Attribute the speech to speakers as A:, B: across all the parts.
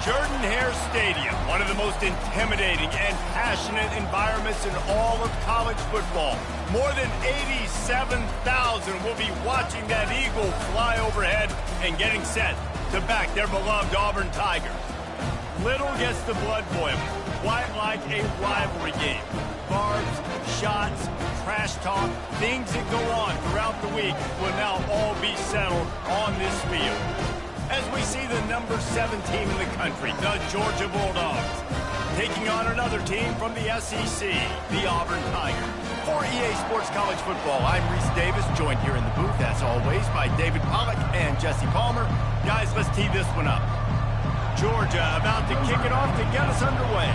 A: Jordan-Hare Stadium, one of the most intimidating and passionate environments in all of college football. More than 87,000 will be watching that eagle fly overhead and getting set to back their beloved Auburn Tigers. Little gets the blood boiling, quite like a rivalry game. Barbs, shots, trash talk, things that go on throughout the week will now all be settled on this field. As we see the number 7 team in the country, the Georgia Bulldogs, taking on another team from the SEC, the Auburn Tigers. For EA Sports College Football, I'm Reese Davis, joined here in the booth, as always, by David Pollack and Jesse Palmer. Guys, let's tee this one up. Georgia about to kick it off to get us underway.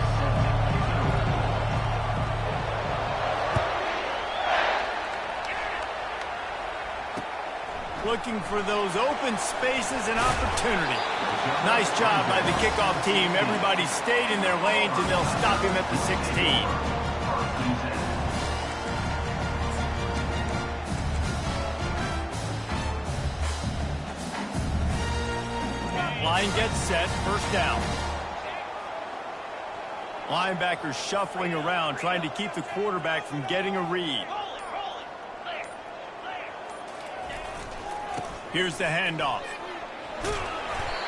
A: Looking for those open spaces and opportunity. Nice job by the kickoff team. Everybody stayed in their lanes, and they'll stop him at the 16. Line gets set, first down. Linebackers shuffling around, trying to keep the quarterback from getting a read. Here's the handoff.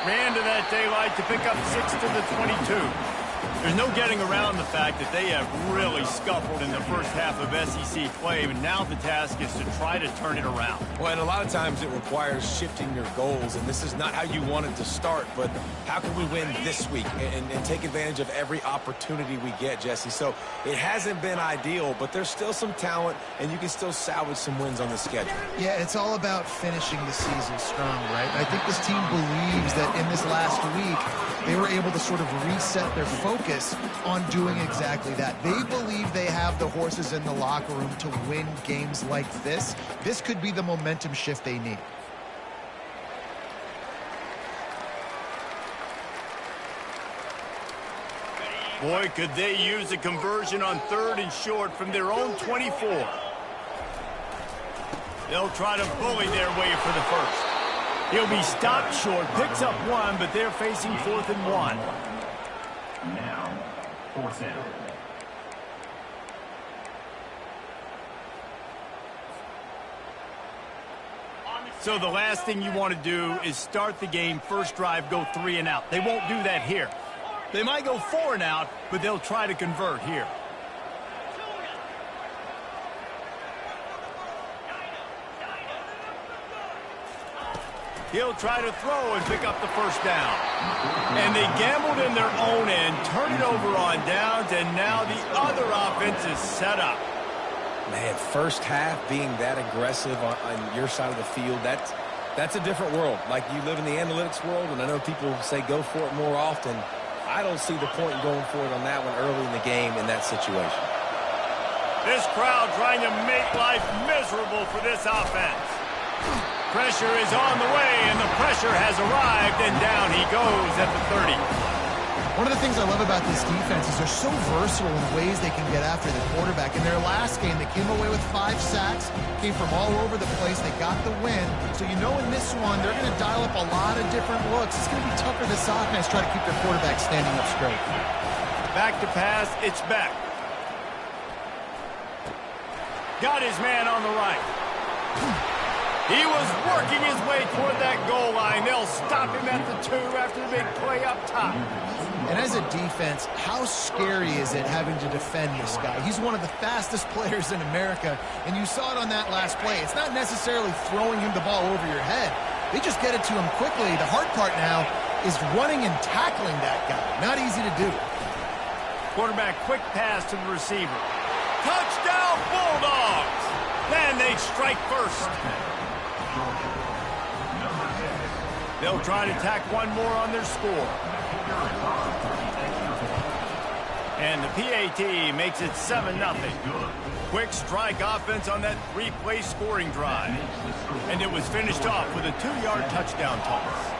A: Ran to that daylight to pick up 6 to the 22. There's no getting around the fact that they have really scuffled in the first half of SEC play, and now the task is to try to turn it around.
B: Well, and a lot of times it requires shifting your goals, and this is not how you want it to start, but how can we win this week and take advantage of every opportunity we get, Jesse? So it hasn't been ideal, but there's still some talent, and you can still salvage some wins on the schedule.
C: Yeah, it's all about finishing the season strong, right? I think this team believes that in this last week, they were able to sort of reset their focus on doing exactly that. They believe they have the horses in the locker room to win games like this. This could be the momentum shift they need.
A: Boy, could they use a conversion on 3rd and short from their own 24. They'll try to bully their way for the first. He'll be stopped short, picks up 1, but they're facing 4th and 1.
D: Now, 4th down.
A: So the last thing you want to do is start the game, first drive, go 3 and out. They won't do that here. They might go 4 and out, but they'll try to convert here. He'll try to throw and pick up the first down. And they gambled in their own end, turn it over on downs, and now the other offense is set up.
B: Man, first half being that aggressive on your side of the field, that's a different world. Like, you live in the analytics world, and I know people say go for it more often. I don't see the point in going for it on that one early in the game in that situation.
A: This crowd trying to make life miserable for this offense. Pressure is on the way, and the pressure has arrived, and down he goes at the 30.
C: One of the things I love about this defense is they're so versatile in ways they can get after the quarterback. In their last game, they came away with 5 sacks, came from all over the place. They got the win. So you know in this one, they're going to dial up a lot of different looks. It's going to be tough for this offense to try to keep their quarterback standing up straight.
A: Back to pass, it's back. Got his man on the right. He was working his way toward that goal line. They'll stop him at the 2 after the big play up top.
C: And as a defense, how scary is it having to defend this guy? He's one of the fastest players in America, and you saw it on that last play. It's not necessarily throwing him the ball over your head. They just get it to him quickly. The hard part now is running and tackling that guy. Not easy to do.
A: Quarterback quick pass to the receiver. Touchdown Bulldogs! Then they strike first. They'll try to tack one more on their score. And the PAT makes it 7-0. Quick strike offense on that 3-play scoring drive. And it was finished off with a 2-yard touchdown toss.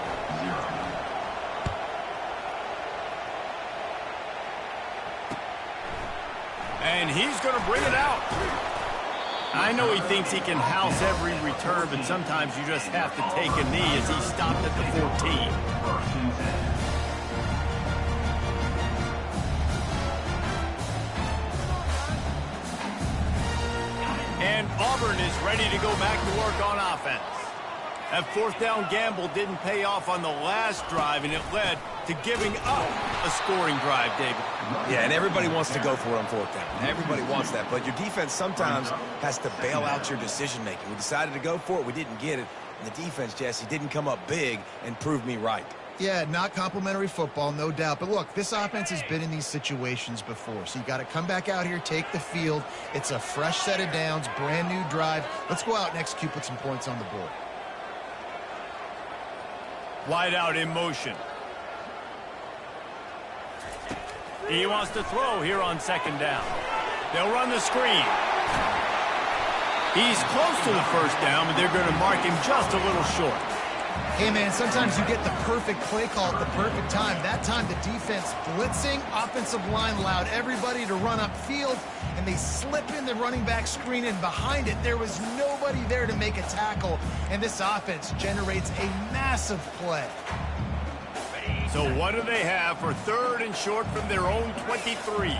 A: And he's going to bring it out. I know he thinks he can house every return, but sometimes you just have to take a knee as he stopped at the 14. And Auburn is ready to go back to work on offense. That 4th down gamble didn't pay off on the last drive, and it led to giving up a scoring drive, David.
B: Yeah, and everybody wants to go for it on 4th down. Everybody wants that, but your defense sometimes has to bail out your decision-making. We decided to go for it. We didn't get it. And the defense, Jesse, didn't come up big and prove me right.
C: Yeah, not complimentary football, no doubt. But look, this offense has been in these situations before. So you got to come back out here, take the field. It's a fresh set of downs, brand new drive. Let's go out and execute, put some points on the board.
A: Wide out in motion. He wants to throw here on 2nd down. They'll run the screen. He's close to the 1st down, but they're going to mark him just a little short.
C: Hey, man, sometimes you get the perfect play call at the perfect time. That time, the defense blitzing, offensive line allowed everybody to run upfield, and they slip in the running back screen, and behind it, there was nobody there to make a tackle, and this offense generates a massive play.
A: So what do they have for 3rd and short from their own 23?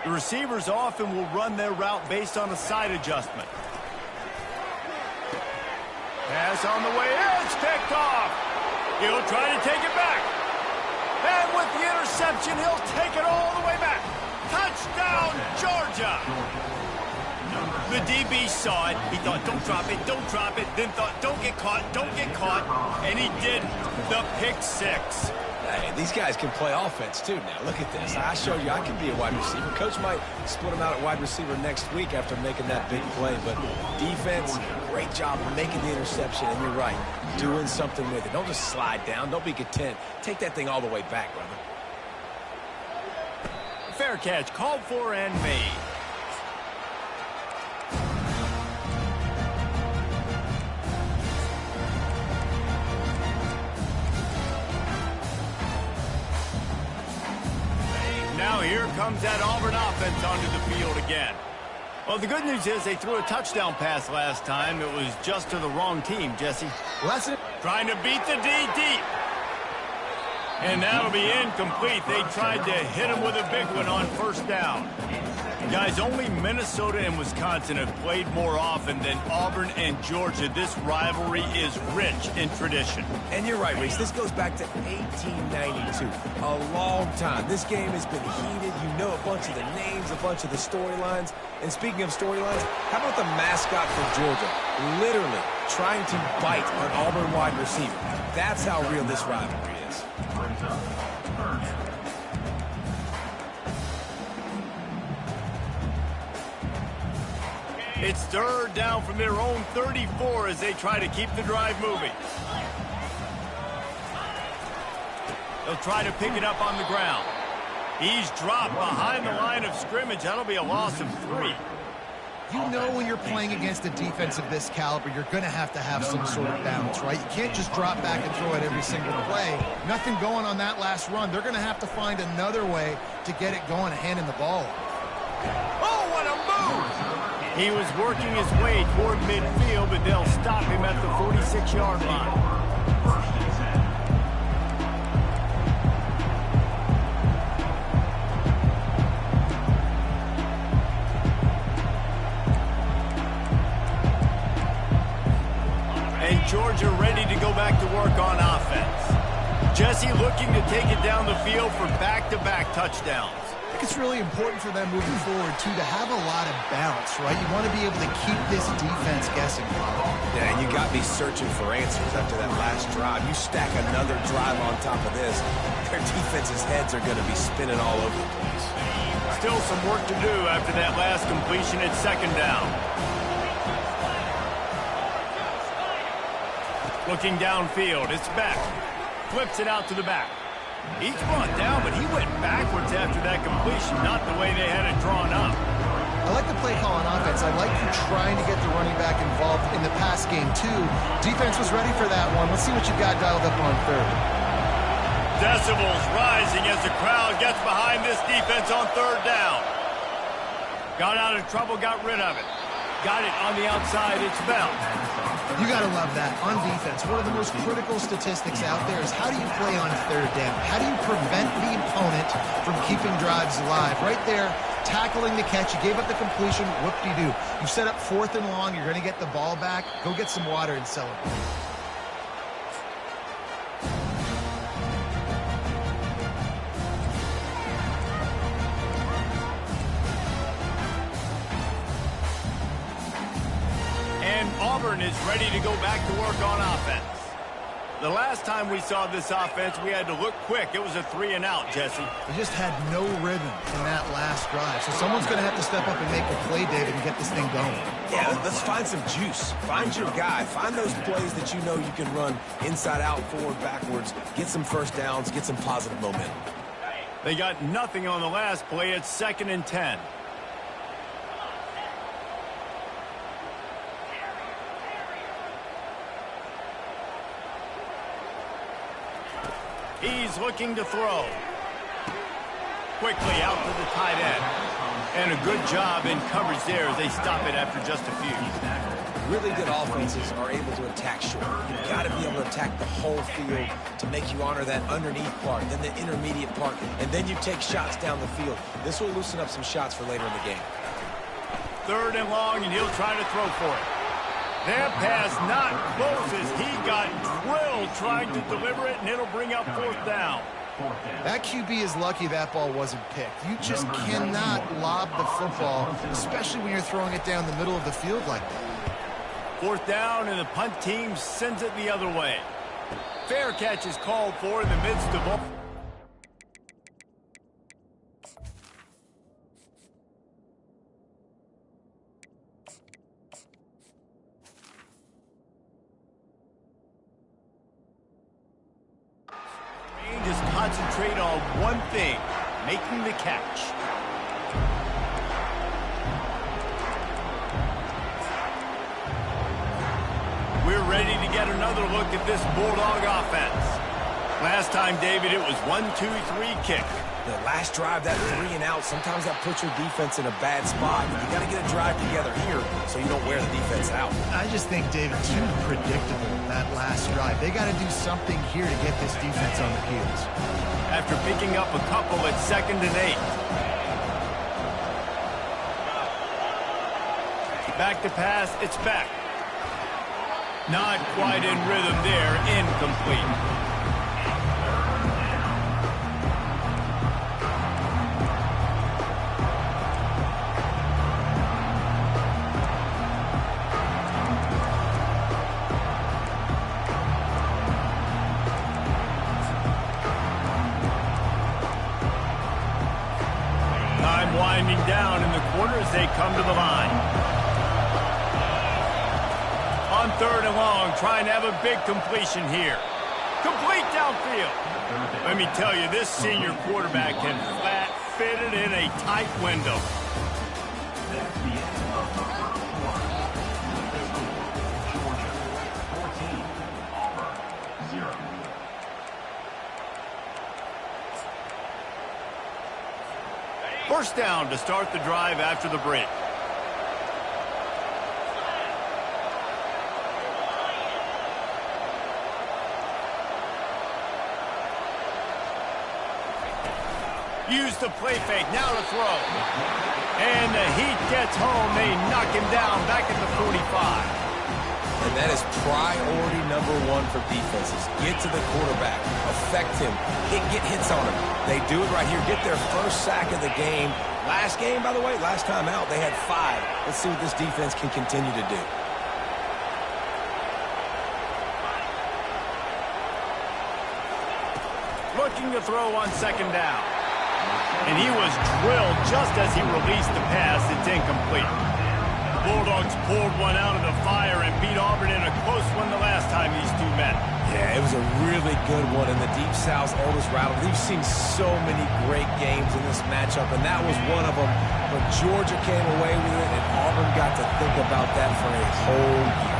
A: The receivers often will run their route based on a side adjustment. Pass on the way, it's picked off. He'll try to take it back. And with the interception, he'll take it all the way back. Touchdown, Georgia! The DB saw it. He thought, don't drop it, then thought, don't get caught, and he did the pick 6.
B: Hey, these guys can play offense, too, now. Look at this. I showed you I can be a wide receiver. Coach might split him out at wide receiver next week after making that big play. But defense, great job of making the interception. And you're right, doing something with it. Don't just slide down. Don't be content. Take that thing all the way back, brother.
A: Fair catch, called for and made. Now here comes that Auburn offense onto the field again. Well, the good news is they threw a touchdown pass last time. It was just to the wrong team, Jesse. Trying to beat the D deep. And that'll be incomplete. They tried to hit him with a big one on 1st down. Guys, only Minnesota and Wisconsin have played more often than Auburn and Georgia. This rivalry is rich in tradition.
B: And you're right, Reese. This goes back to 1892. A long time. This game has been heated. You know a bunch of the names, a bunch of the storylines. And speaking of storylines, how about the mascot for Georgia? Literally trying to bite an Auburn wide receiver. That's how real this rivalry is.
A: It's 3rd down from their own 34 as they try to keep the drive moving. They'll try to pick it up on the ground. He's dropped behind the line of scrimmage. That'll be a loss of 3.
C: You know when you're playing against a defense of this caliber, you're going to have some sort of balance, right? You can't just drop back and throw it every single play. Nothing going on that last run. They're going to have to find another way to get it going, handing the ball.
A: Oh, what a move! He was working his way toward midfield, but they'll stop him at the 46-yard line. Georgia ready to go back to work on offense. Jesse looking to take it down the field for back-to-back touchdowns.
C: I think it's really important for them moving forward, too, to have a lot of balance, right? You want to be able to keep this defense guessing.
B: Yeah, and you got me searching for answers after that last drive. You stack another drive on top of this, their defense's heads are going to be spinning all over the place.
A: Still some work to do after that last completion at 2nd down. Looking downfield, it's back. Flips it out to the back. He's brought down, but he went backwards after that completion, not the way they had it drawn up.
C: I like the play call on offense. I like you trying to get the running back involved in the pass game, too. Defense was ready for that one. Let's see what you've got dialed up on 3rd.
A: Decibels rising as the crowd gets behind this defense on 3rd down. Got out of trouble, got rid of it. Got it on the outside, it's Bell.
C: You got to love that. On defense, one of the most critical statistics out there is how do you play on 3rd down? How do you prevent the opponent from keeping drives alive? Right there, tackling the catch. You gave up the completion. Whoop-de-doo. You set up 4th and long. You're going to get the ball back. Go get some water and celebrate.
A: Auburn is ready to go back to work on offense. The last time we saw this offense, we had to look quick. It was a 3-and-out, Jesse.
C: They just had no rhythm in that last drive. So someone's going to have to step up and make a play, David, and get this thing going.
B: Yeah, let's find some juice. Find your guy. Find those plays that you know you can run inside out, forward, backwards. Get some first downs. Get some positive momentum.
A: They got nothing on the last play. It's 2nd and 10. He's looking to throw. Quickly out to the tight end. And a good job in coverage there as they stop it after just a few.
B: Really good offenses are able to attack short. You've got to be able to attack the whole field to make you honor that underneath part, then the intermediate part, and then you take shots down the field. This will loosen up some shots for later in the game.
A: 3rd and long, and he'll try to throw for it. That pass not close as he got drilled trying to deliver it, and it'll bring up 4th down.
C: That QB is lucky that ball wasn't picked. You just cannot lob the football, especially when you're throwing it down the middle of the field like that.
A: 4th down, and the punt team sends it the other way. Fair catch is called for in the midst of all. Just concentrate on one thing, making the catch. We're ready to get another look at this Bulldog offense. Last time, David, it was 1-2-3 kick.
B: The last drive, that 3-and-out, sometimes that puts your defense in a bad spot. You got to get a drive together here so you don't wear the defense out.
C: I just think, David, too predictable, that last drive. They got to do something here to get this defense on their heels.
A: After picking up a couple at 2nd and 8. Back to pass, it's back. Not quite in rhythm there, incomplete. Winding down in the corner as they come to the line. On 3rd and long, trying to have a big completion here. Complete downfield. Let me tell you, this senior quarterback can flat fitted in a tight window.
D: That's the end of the first quarter. The score, Georgia 14, Auburn 0.
A: First down to start the drive after the break. Use the play fake, now to throw. And the heat gets home. They knock him down back at the 45.
B: And that is priority number one for defenses. Get to the quarterback, affect him, get hits on him. They do it right here, get their first sack of the game. Last game, by the way, last time out, they had 5. Let's see what this defense can continue to do.
A: Looking to throw on second down. And he was drilled just as he released the pass. It's incomplete. The Bulldogs pulled one out of the fire and beat Auburn in a close one the last time these two met.
B: Yeah, it was a really good one in the Deep South's oldest rivalry. We've seen so many great games in this matchup, and that was one of them. But Georgia came away with it, and Auburn got to think about that for a whole year.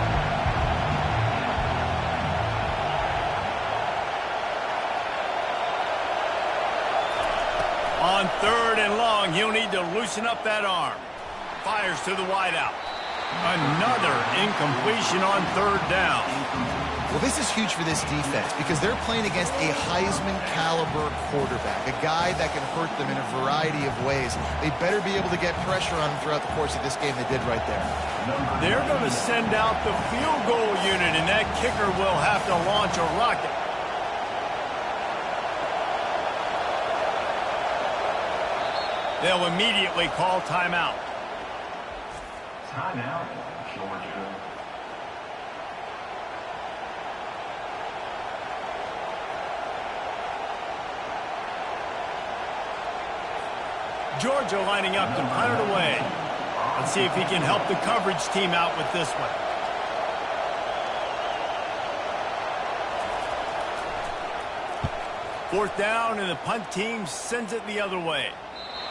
A: On third and long, he'll need to loosen up that arm. Fires to the wideout. Another incompletion on third down.
C: Well, this is huge for this defense because they're playing against a Heisman-caliber quarterback, a guy that can hurt them in a variety of ways. They better be able to get pressure on him throughout the course of this game. They did right there.
A: They're going to send out the field goal unit, and that kicker will have to launch a rocket. They'll immediately call timeout.
D: Timeout, Georgia.
A: Georgia lining up to punt it away. Let's see if he can help the coverage team out with this one. Fourth down, and the punt team sends it the other way.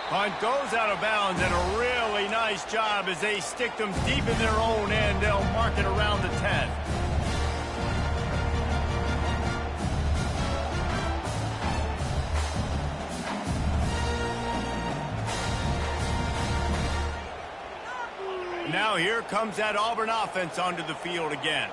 A: Punt goes out of bounds, and a really nice job as they stick them deep in their own end. They'll mark it around the 10. Now here comes that Auburn offense onto the field again.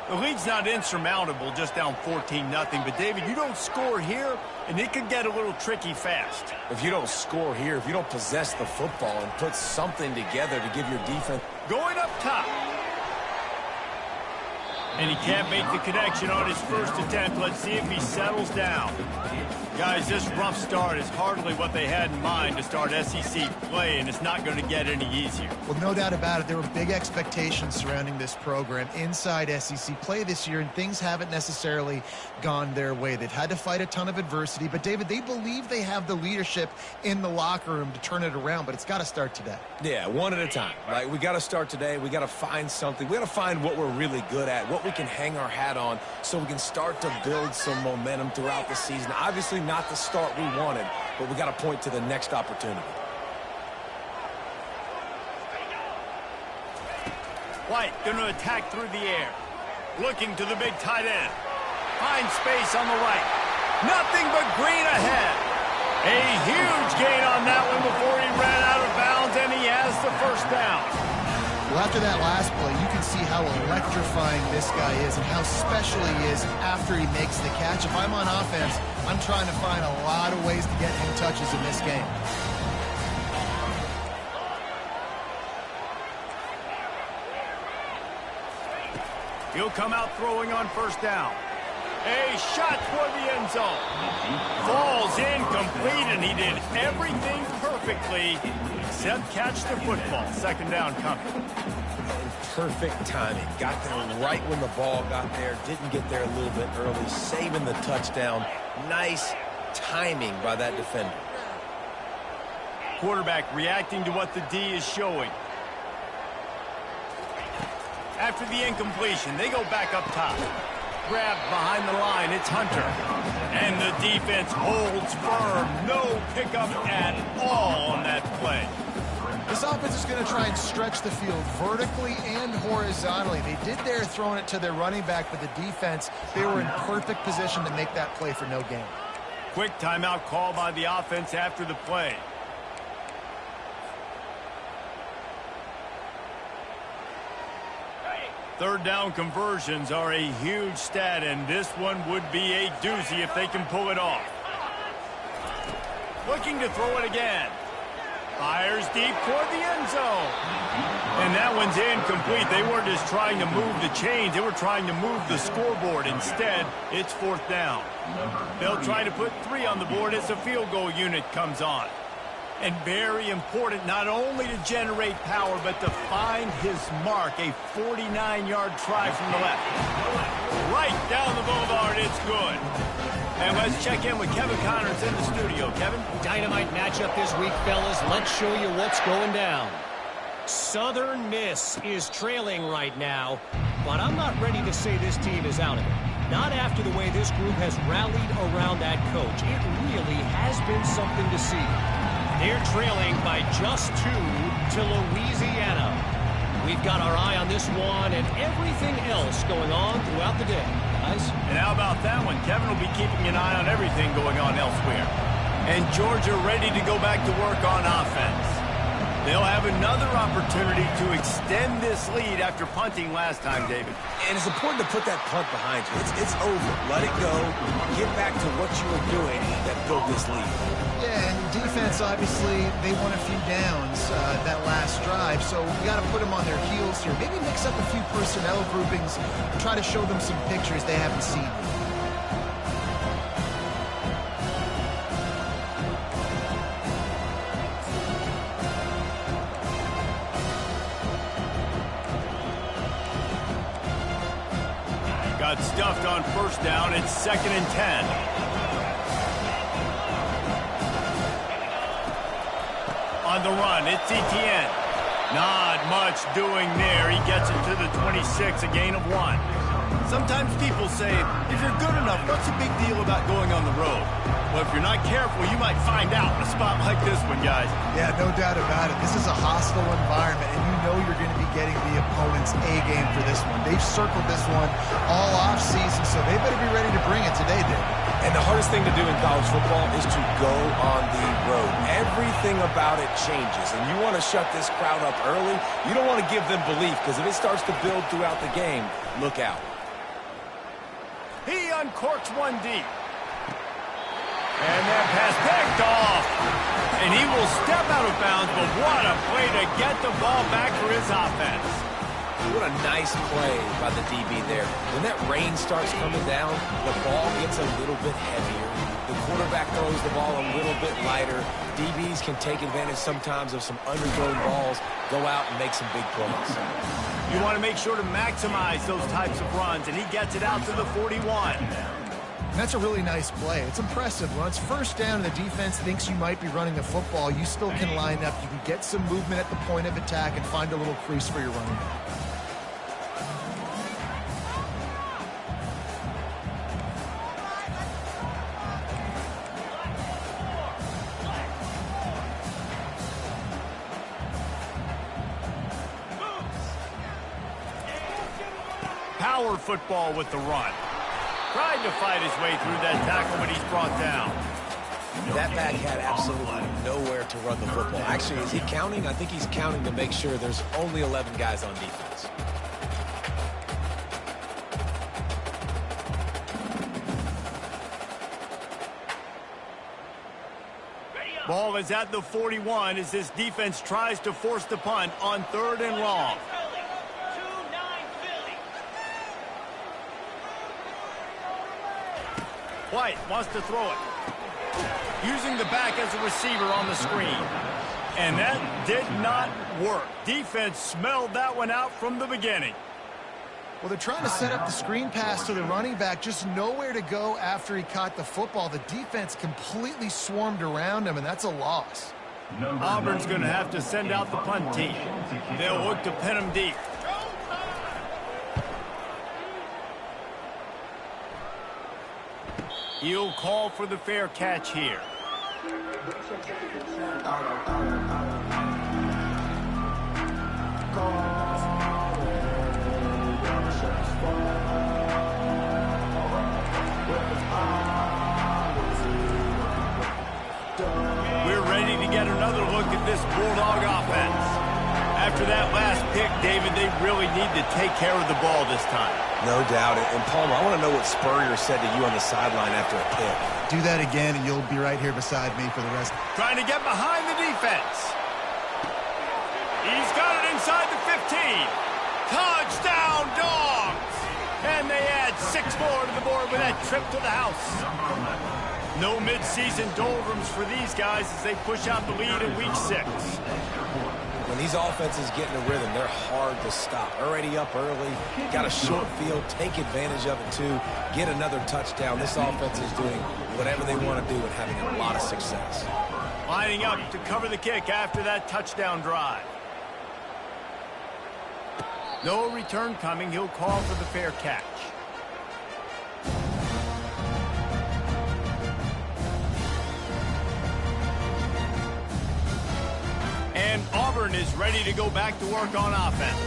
A: The lead's not insurmountable, just down 14-0. But, David, you don't score here, and it could get a little tricky fast.
B: If you don't score here, if you don't possess the football and put something together to give your defense...
A: Going up top. And he can't make the connection on his first attempt. Let's see if he settles down. Guys, this rough start is hardly what they had in mind to start SEC play, and it's not going to get any easier.
C: Well, no doubt about it. There were big expectations surrounding this program inside SEC play this year, and things haven't necessarily gone their way. They've had to fight a ton of adversity, but, David, they believe they have the leadership in the locker room to turn it around, but it's got to start today.
B: Yeah, one at a time. Like, we got to start today. We got to find something. We got to find what we're really good at, what we can hang our hat on so we can start to build some momentum throughout the season. Obviously not the start we wanted, but we got to point to the next opportunity.
A: White going to attack through the air. Looking to the big tight end. Finds space on the right. Nothing but green ahead. A huge gain on that one before he ran out of bounds, and he has the first down.
C: Well, after that last play, you can see how electrifying this guy is and how special he is after he makes the catch. If I'm on offense, I'm trying to find a lot of ways to get him touches in this game.
A: He'll come out throwing on first down. A shot toward the end zone. Falls incomplete, and he did everything perfectly except catch the football. Second down coming.
B: Perfect timing. Got there right when the ball got there. Didn't get there a little bit early. Saving the touchdown. Nice timing by that defender.
A: Quarterback reacting to what the D is showing. After the incompletion, they go back up top. Grabbed behind the line, it's Hunter. And the defense holds firm. No pick up at all on that play.
C: This offense is going to try and stretch the field vertically and horizontally. They did there throwing it to their running back, but the defense, they were in perfect position to make that play for no gain.
A: Quick timeout call by the offense after the play. Third down conversions are a huge stat, and this one would be a doozy if they can pull it off. Looking to throw it again. Fires deep toward the end zone. And that one's incomplete. They weren't just trying to move the chains. They were trying to move the scoreboard. Instead, it's fourth down. They'll try to put 3 on the board as the field goal unit comes on. And very important not only to generate power, but to find his mark. A 49-yard try from the left. Right down the boulevard. It's good. And let's check in with Kevin Connors in the studio. Kevin?
E: Dynamite matchup this week, fellas. Let's show you what's going down. Southern Miss is trailing right now, but I'm not ready to say this team is out of it. Not after the way this group has rallied around that coach. It really has been something to see. They're trailing by just 2 to Louisiana. We've got our eye on this one and everything else going on throughout the day. Guys?
A: And how about that one? Kevin will be keeping an eye on everything going on elsewhere. And Georgia ready to go back to work on offense. They'll have another opportunity to extend this lead after punting last time, David.
B: And it's important to put that punt behind you. It's over. Let it go. Get back to what you were doing that built this lead.
C: Yeah, and defense, obviously, they won a few downs that last drive, so you got to put them on their heels here. Maybe mix up a few personnel groupings and try to show them some pictures they haven't seen.
A: Got stuffed on first down. It's 2nd and 10. On the run, it's Etienne. Not much doing there. He gets it to the 26, a gain of 1. Sometimes people say, if you're good enough, what's the big deal about going on the road? Well, if you're not careful, you might find out in a spot like this one, guys.
C: Yeah, no doubt about it. This is a hostile environment, and you know you're going to be getting the opponent's A game for this one. They've circled this one all off-season, so they better be ready to bring it today, David.
B: And the hardest thing to do in college football is to go on the road. Everything about it changes, and you want to shut this crowd up early. You don't want to give them belief, because if it starts to build throughout the game, look out.
A: He uncorks one deep. And that pass picked off. And he will step out of bounds, but what a play to get the ball back for his offense.
B: What a nice play by the DB there. When that rain starts coming down, the ball gets a little bit heavier. The quarterback throws the ball a little bit lighter. DBs can take advantage sometimes of some underthrown balls, go out and make some big plays.
A: You want to make sure to maximize those types of runs, and he gets it out to the 41.
C: And that's a really nice play. It's impressive. When it's first down and the defense thinks you might be running the football, you still can line up. You can get some movement at the point of attack and find a little crease for your running back.
A: Power football with the run. Tried to fight his way through that tackle, but he's brought down.
B: That back had absolutely nowhere to run the football. Actually, is he counting? I think he's counting to make sure there's only 11 guys on defense.
A: Ball is at the 41 as this defense tries to force the punt on 3rd and long. White wants to throw it. Using the back as a receiver on the screen. And that did not work. Defense smelled that one out from the beginning.
C: Well, they're trying to set up the screen pass to the running back, just nowhere to go after he caught the football. The defense completely swarmed around him, and that's a loss.
A: Auburn's going to have to send out the punt team. They'll look to pin him deep. He'll call for the fair catch here. We're ready to get another look at this Bulldog offense. After that last pick, David, they really need to take care of the ball this time.
B: No doubt. And Palmer, I want to know what Spurrier said to you on the sideline after a pick.
C: Do that again, and you'll be right here beside me for the rest.
A: Trying to get behind the defense. He's got it inside the 15. Touchdown, Dogs! And they add 6 more to the board with that trip to the house. No midseason doldrums for these guys as they push out the lead in week 6.
B: When these offenses get in a rhythm, they're hard to stop. Already up early, got a short field, take advantage of it too, get another touchdown. This offense is doing whatever they want to do and having a lot of success.
A: Lining up to cover the kick after that touchdown drive. No return coming. He'll call for the fair catch. And Auburn is ready to go back to work on offense.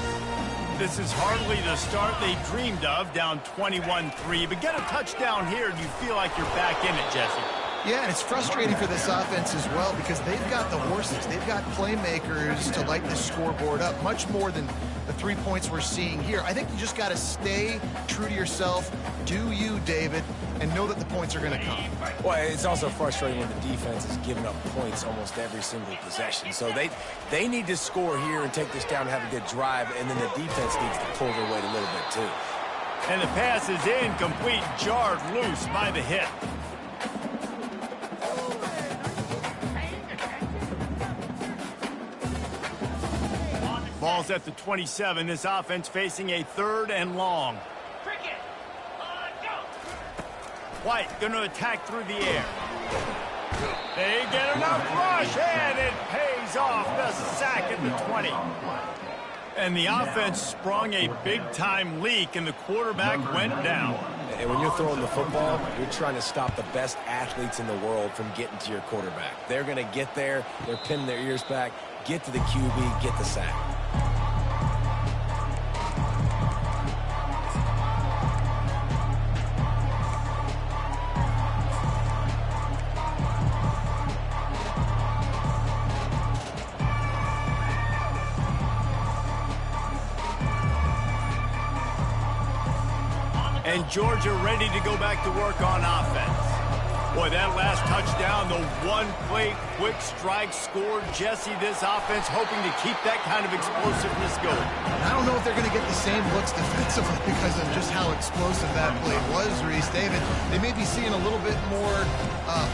A: This is hardly the start they dreamed of, down 21-3. But get a touchdown here and you feel like you're back in it, Jesse.
C: Yeah, and it's frustrating for this offense as well because they've got the horses. They've got playmakers to light the scoreboard up, much more than the 3 points we're seeing here. I think you just got to stay true to yourself, do you, David, and know that the points are going to come.
B: Well, it's also frustrating when the defense is giving up points almost every single possession. So they need to score here and take this down and have a good drive, and then the defense needs to pull their weight a little bit too.
A: And the pass is incomplete, jarred loose by the hip. Ball's at the 27. This offense facing a 3rd and long. White going to attack through the air. They get enough rush, and it pays off the sack at the 20. And the offense sprung a big-time leak, and the quarterback went down.
B: And when you're throwing the football, you're trying to stop the best athletes in the world from getting to your quarterback. They're going to get there. They're pinning their ears back, get to the QB, get the sack.
A: And Georgia ready to go back to work on offense. Boy, that last touchdown, the one-play quick strike scored. Jesse, this offense hoping to keep that kind of explosiveness going.
C: I don't know if they're going to get the same looks defensively because of just how explosive that play was, Reese. David, they may be seeing a little bit more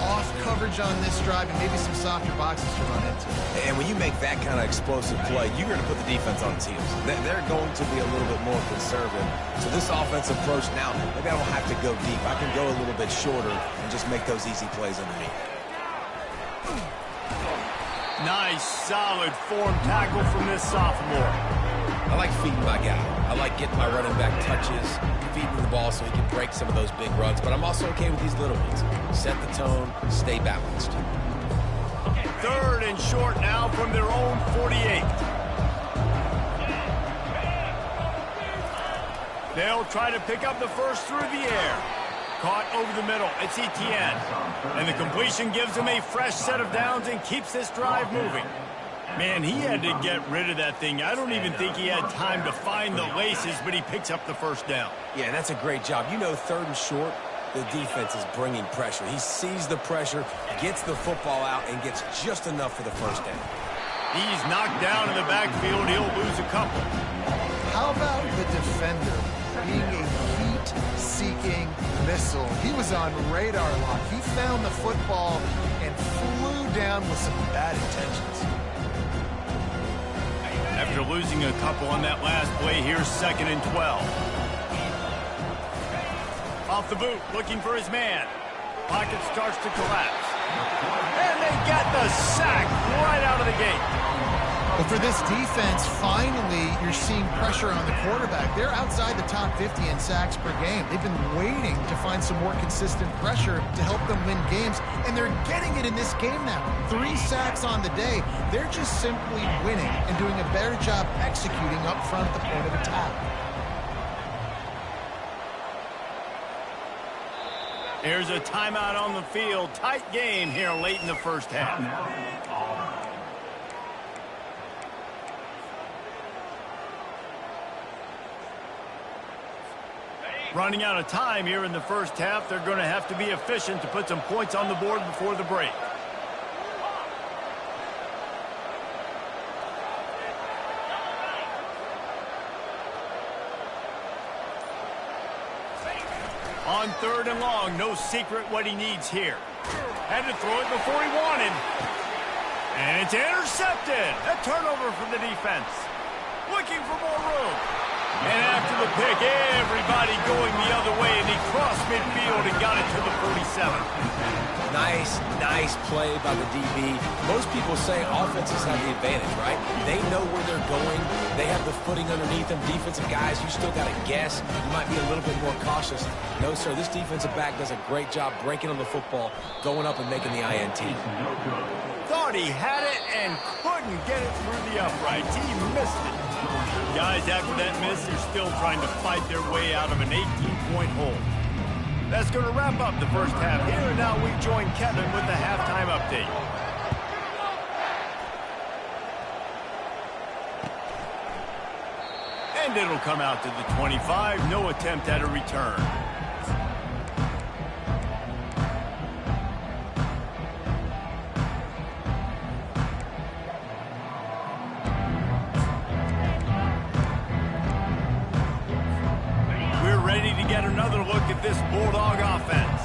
C: off coverage on this drive and maybe some softer boxes to run into.
B: And when you make that kind of explosive play, you're going to put the defense on its heels. They're going to be a little bit more conservative. So this offensive approach now, maybe I don't have to go deep. I can go a little bit shorter and just make those easy plays underneath.
A: Nice, solid form tackle from this sophomore.
B: I like feeding my guy. I like getting my running back touches, feeding the ball so he can break some of those big runs. But I'm also okay with these little ones. Set the tone, stay balanced.
A: 3rd and short now from their own 48. They'll try to pick up the first through the air. Caught over the middle. It's Etienne. And the completion gives him a fresh set of downs and keeps this drive moving. Man, he had to get rid of that thing. I don't even think he had time to find the laces, but he picks up the first down.
B: Yeah, that's a great job. You know, 3rd and short, the defense is bringing pressure. He sees the pressure, gets the football out, and gets just enough for the first down.
A: He's knocked down in the backfield. He'll lose a couple.
C: How about the defender being a heat-seeking missile? He was on radar lock. He found the football and flew down with some bad intentions.
A: After losing a couple on that last play, here's 2nd and 12. Off the boot, looking for his man. Pocket starts to collapse. And they get the sack right out of the gate.
C: But for this defense, finally, you're seeing pressure on the quarterback. They're outside the top 50 in sacks per game. They've been waiting to find some more consistent pressure to help them win games, and they're getting it in this game now. 3 sacks on the day. They're just simply winning and doing a better job executing up front at the point of attack.
A: Here's a timeout on the field. Tight game here late in the first half. Running out of time here in the first half. They're going to have to be efficient to put some points on the board before the break. On 3rd and long, no secret what he needs here. Had to throw it before he wanted. And it's intercepted. A turnover for the defense. Looking for more room. And after the pick, everybody going the other way, and he crossed midfield and got it to the 47.
B: Nice play by the DB. Most people say offenses have the advantage, right? They know where they're going. They have the footing underneath them. Defensive guys, you still got to guess. You might be a little bit more cautious. No, sir, this defensive back does a great job breaking on the football, going up and making the INT.
A: Thought he had it and couldn't get it through the uprights. He missed it. Guys, after that miss, they're still trying to fight their way out of an 18-point hole. That's going to wrap up the first half here, and now we join Kevin with the halftime update. And it'll come out to the 25. No attempt at a return. Get another look at this Bulldog offense.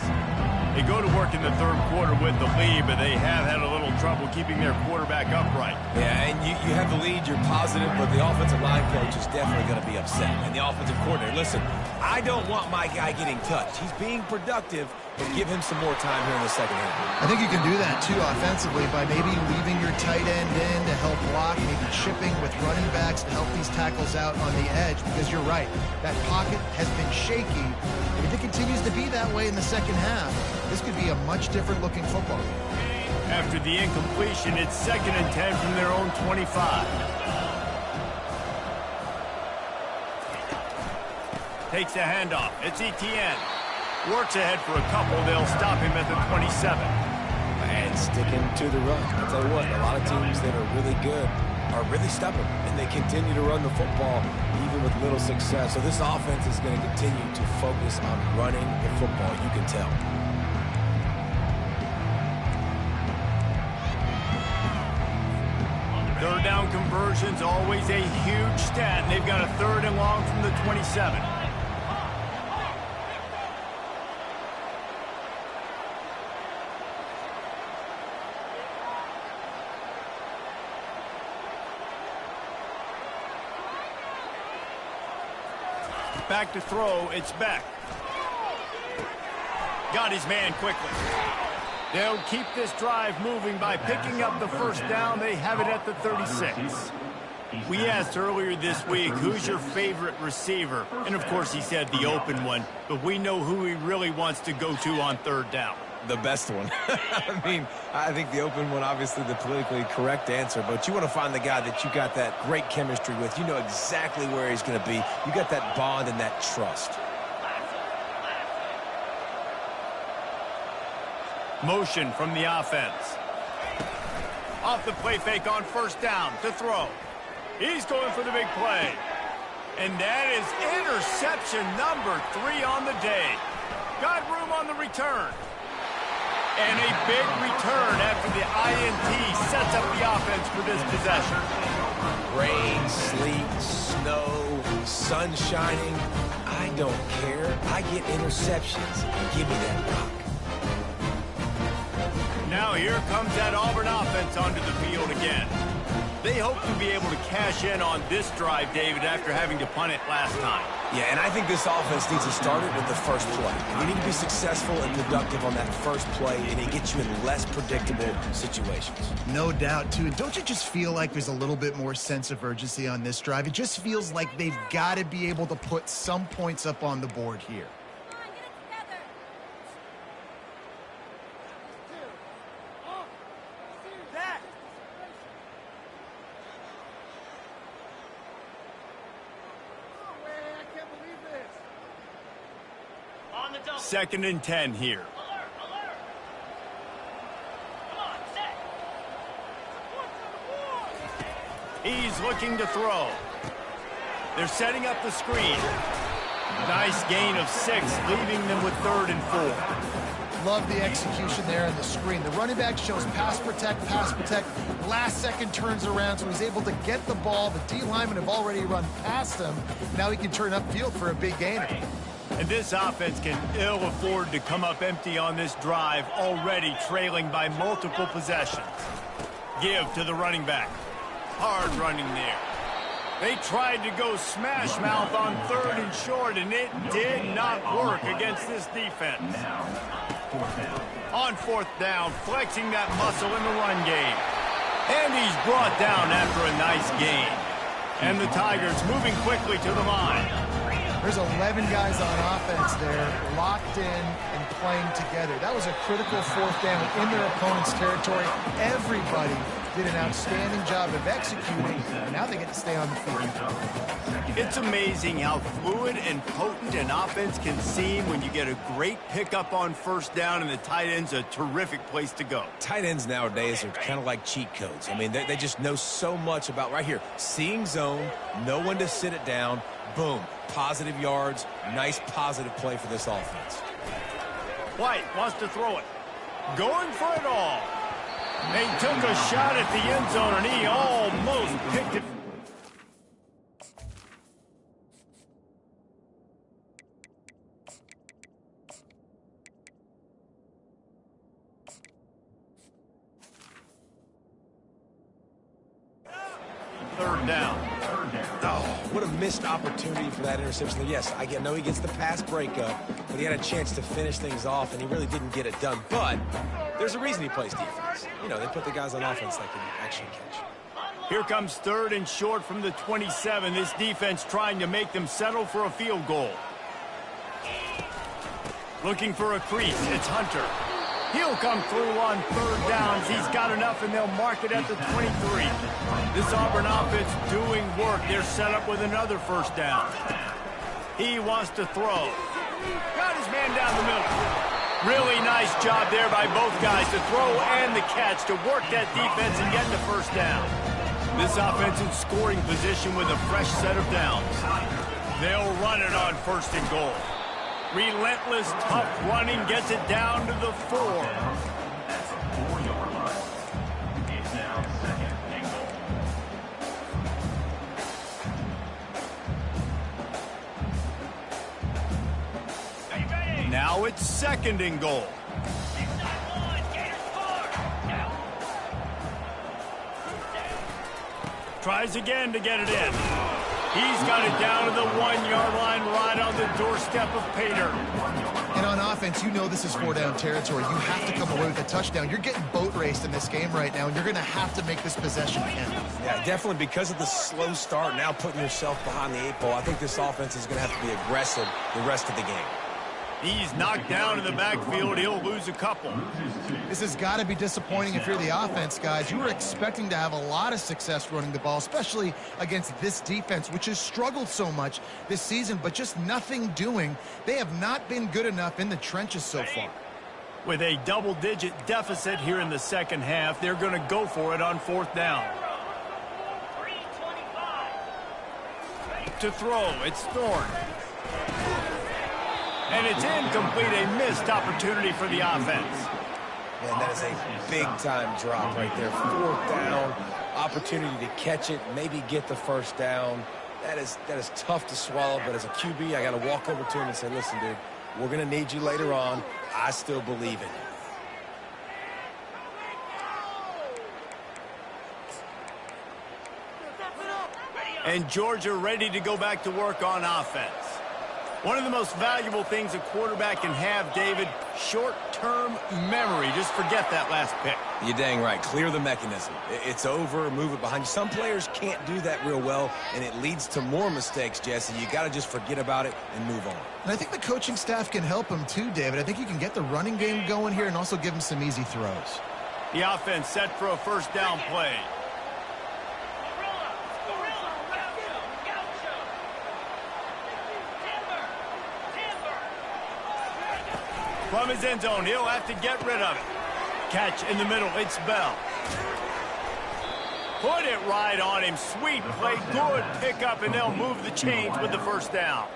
A: They go to work in the 3rd quarter with the lead, but they have had a little trouble keeping their quarterback upright.
B: Yeah, and you have the lead, you're positive, but the offensive line coach is definitely going to be upset. And the offensive coordinator, listen, I don't want my guy getting touched. He's being productive, but give him some more time here in the second half.
C: I think you can do that, too, offensively, by maybe leaving your tight end in to help block, maybe chipping with running backs to help these tackles out on the edge, because you're right, that pocket has been shaky. And if it continues to be that way in the second half, this could be a much different looking football game.
A: After the incompletion, it's 2nd and 10 from their own 25. Takes a handoff. It's Etienne. Works ahead for a couple. They'll stop him at the 27.
B: And sticking to the run. I'll tell you what, a lot of teams that are really good are really stubborn, and they continue to run the football even with little success. So this offense is going to continue to focus on running the football, you can tell.
A: Third down conversions, always a huge stat, and they've got a 3rd and long from the 27. Back to throw, it's Beck. Got his man quickly. They'll keep this drive moving by picking up the 1st down. They have it at the 36. We asked earlier this week, who's your favorite receiver? And, of course, he said the open one, but we know who he really wants to go to on 3rd down.
B: The best one. I mean, I think the open one, obviously the politically correct answer, but you want to find the guy that you got that great chemistry with. You know exactly where he's going to be. You got that bond and that trust.
A: Motion from the offense. Off the play fake on 1st down to throw. He's going for the big play. And that is interception number 3 on the day. Got room on the return. And a big return after the INT sets up the offense for this possession.
B: Rain, sleet, snow, sun shining. I don't care. I get interceptions. Give me that rock. Now
A: here comes that Auburn offense onto the field again. They hope to be able to cash in on this drive, David, after having to punt it last time.
B: Yeah, and I think this offense needs to start it with the first play. You need to be successful and productive on that first play, and it gets you in less predictable situations.
C: No doubt, too. And don't you just feel like there's a little bit more sense of urgency on this drive? It just feels like they've got to be able to put some points up on the board here.
A: Second and 10 here. He's looking to throw. They're setting up the screen. Nice gain of 6, leaving them with 3rd and 4.
C: Love the execution there on the screen. The running back shows pass protect, last second turns around, so he's able to get the ball. The D linemen have already run past him. Now he can turn upfield for a big gainer.
A: And this offense can ill afford to come up empty on this drive, already trailing by multiple possessions. Give to the running back. Hard running there. They tried to go smash mouth on 3rd and short, and it did not work against this defense. On 4th down, flexing that muscle in the run game. And he's brought down after a nice gain. And the Tigers moving quickly to the line.
C: There's 11 guys on offense there, locked in and playing together. That was a critical 4th down in their opponent's territory. Everybody did an outstanding job of executing, and now they get to stay on the field.
A: It's amazing how fluid and potent an offense can seem when you get a great pickup on 1st down, and the tight end's a terrific place to go.
B: Tight ends nowadays are kind of like cheat codes. I mean, they just know so much about, right here, seeing zone, know when to sit it down, boom, positive yards, nice positive play for this offense.
A: White wants to throw it. Going for it all. They took a shot at the end zone, and he almost picked it. Third down.
B: Oh, what a missed opportunity for that interception. Yes, I know he gets the pass breakup, but he had a chance to finish things off, and he really didn't get it done. But there's a reason he plays defense. You know, they put the guys on offense that can actually catch.
A: Here comes 3rd and short from the 27. This defense trying to make them settle for a field goal. Looking for a crease. It's Hunter. He'll come through on 3rd downs. He's got enough, and they'll mark it at the 23. This Auburn offense doing work. They're set up with another 1st down. He wants to throw. Got his man down the middle. Really nice job there by both guys to throw and the catch to work that defense and get the 1st down. This offense in scoring position with a fresh set of downs. They'll run it on 1st and goal. Relentless, tough running gets it down to the 4.
D: That's a 4-yard line. It's now 2nd and goal.
A: Now it's 2nd and goal. Tries again to get it in. He's got it down to the 1-yard line right on the doorstep of Pater.
C: And on offense, you know this is 4-down territory. You have to come away with a touchdown. You're getting boat raced in this game right now, and you're going to have to make this possession count.
B: Yeah, definitely because of the slow start, now putting yourself behind the 8 ball. I think this offense is going to have to be aggressive the rest of the game.
A: He's knocked down in the backfield. He'll lose a couple.
C: This has got to be disappointing if you're the offense, guys. You were expecting to have a lot of success running the ball, especially against this defense, which has struggled so much this season, but just nothing doing. They have not been good enough in the trenches so far.
A: With a double-digit deficit here in the 2nd half, they're going to go for it on 4th down. To throw, it's Thorne. And it's incomplete, a missed opportunity for the offense.
B: Man, that is a big-time drop right there. 4th down, opportunity to catch it, maybe get the 1st down. That is tough to swallow, but as a QB, I got to walk over to him and say, listen, dude, we're going to need you later on. I still believe in you.
A: And Georgia ready to go back to work on offense. One of the most valuable things a quarterback can have, David, short-term memory. Just forget that last pick.
B: You're dang right. Clear the mechanism. It's over, move it behind you. Some players can't do that real well, and it leads to more mistakes, Jesse. You got to just forget about it and move on.
C: And I think the coaching staff can help him too, David. I think you can get the running game going here and also give him some easy throws.
A: The offense set for a first down play. From his end zone, he'll have to get rid of it. Catch in the middle, it's Bell. Put it right on him. Sweet play, good pickup, and they'll move the chains with the first down.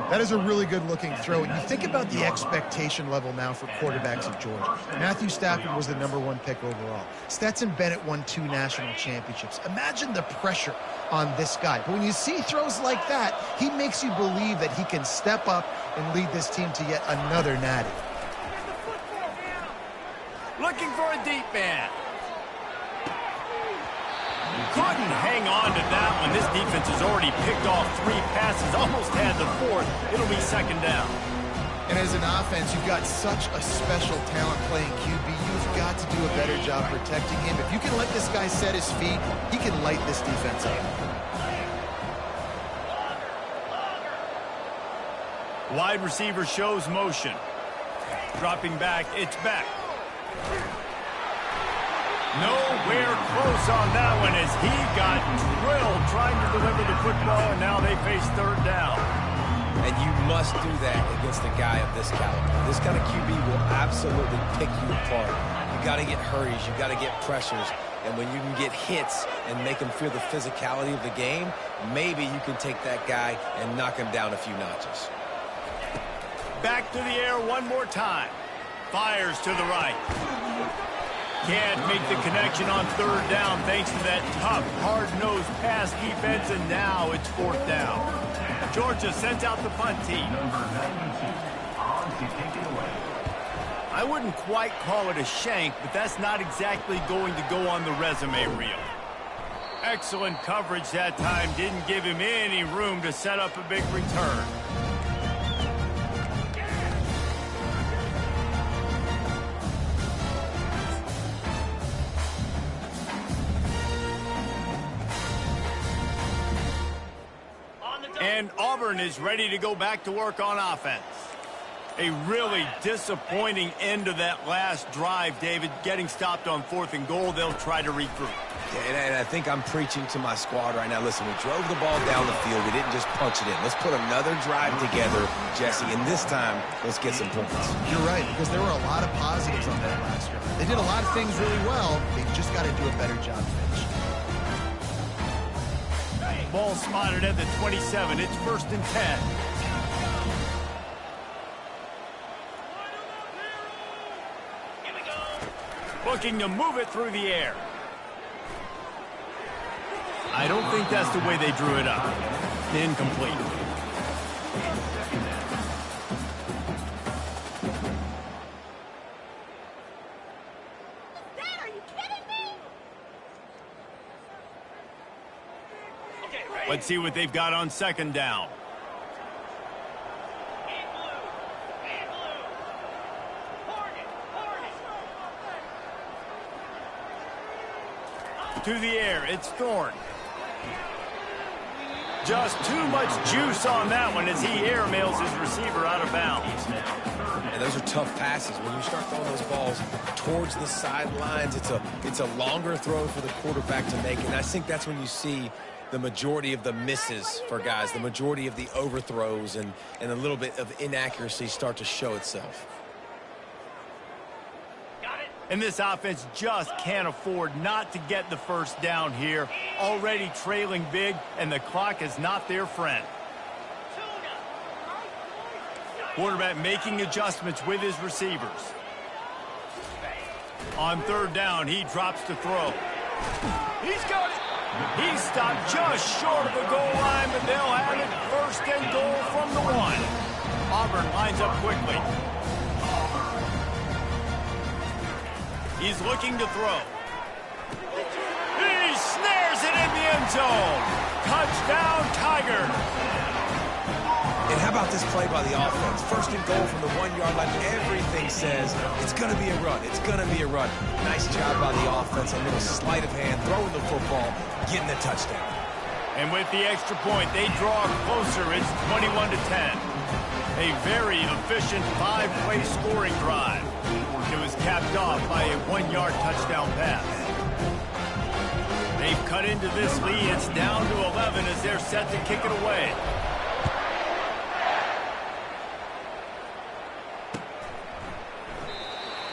C: That is a really good-looking throw. And you think about the expectation level now for quarterbacks at Georgia. Matthew Stafford was the #1 pick overall. Stetson Bennett won 2 national championships. Imagine the pressure on this guy. But when you see throws like that, he makes you believe that he can step up and lead this team to yet another natty.
A: Looking for a deep man. Couldn't hang on to that one. This defense has already picked off 3 passes, almost had the 4th. It'll be second down.
C: And as an offense, you've got such a special talent playing QB. You've got to do a better job protecting him. If you can let this guy set his feet, he can light this defense up.
A: Wide receiver shows motion. Dropping back, it's back. Nowhere close on that one as he got drilled trying to deliver the football, and now they face third down.
B: And you must do that against a guy of this caliber. This kind of QB will absolutely pick you apart. You got to get hurries, you got to get pressures, and when you can get hits and make him feel the physicality of the game, maybe you can take that guy and knock him down a few notches.
A: Back to the air one more time. Fires to the right. Can't make the connection on third down thanks to that tough, hard-nosed pass defense, and now it's 4th down. Georgia sends out the punt team. I wouldn't quite call it a shank, but that's not exactly going to go on the resume reel. Excellent coverage that time. Didn't give him any room to set up a big return. And Auburn is ready to go back to work on offense. A really disappointing end of that last drive, David. Getting stopped on 4th and goal, they'll try to regroup.
B: And I think I'm preaching to my squad right now. Listen, we drove the ball down the field. We didn't just punch it in. Let's put another drive together, Jesse, and this time, let's get some points.
C: You're right, because there were a lot of positives on that last drive. They did a lot of things really well. They just got to do a better job finishing.
A: Ball spotted at the 27. It's 1st and 10. Looking to move it through the air. I don't think that's the way they drew it up. Incomplete. Let's see what they've got on 2nd down. To the air, it's Thorne. Just too much juice on that one as he airmails his receiver out of bounds.
B: And those are tough passes. When you start throwing those balls towards the sidelines, it's a longer throw for the quarterback to make. And I think that's when you see the majority of the misses for guys, the majority of the overthrows and a little bit of inaccuracy start to show itself.
A: And this offense just can't afford not to get the first down here. Already trailing big, and the clock is not their friend. Quarterback making adjustments with his receivers. On 3rd down, he drops to throw. He's got it. He's stopped just short of the goal line, but they'll have it 1st and goal from the 1. Auburn lines up quickly. He's looking to throw. He snares it in the end zone. Touchdown, Tigers!
B: And how about this play by the offense? First and goal from the 1-yard line. Everything says it's going to be a run. It's going to be a run. Nice job by the offense. A little sleight of hand, throwing the football, getting the touchdown.
A: And with the extra point, they draw closer. It's 21-10. A very efficient 5-play scoring drive. It was capped off by a 1-yard touchdown pass. They've cut into this lead. It's down to 11 as they're set to kick it away.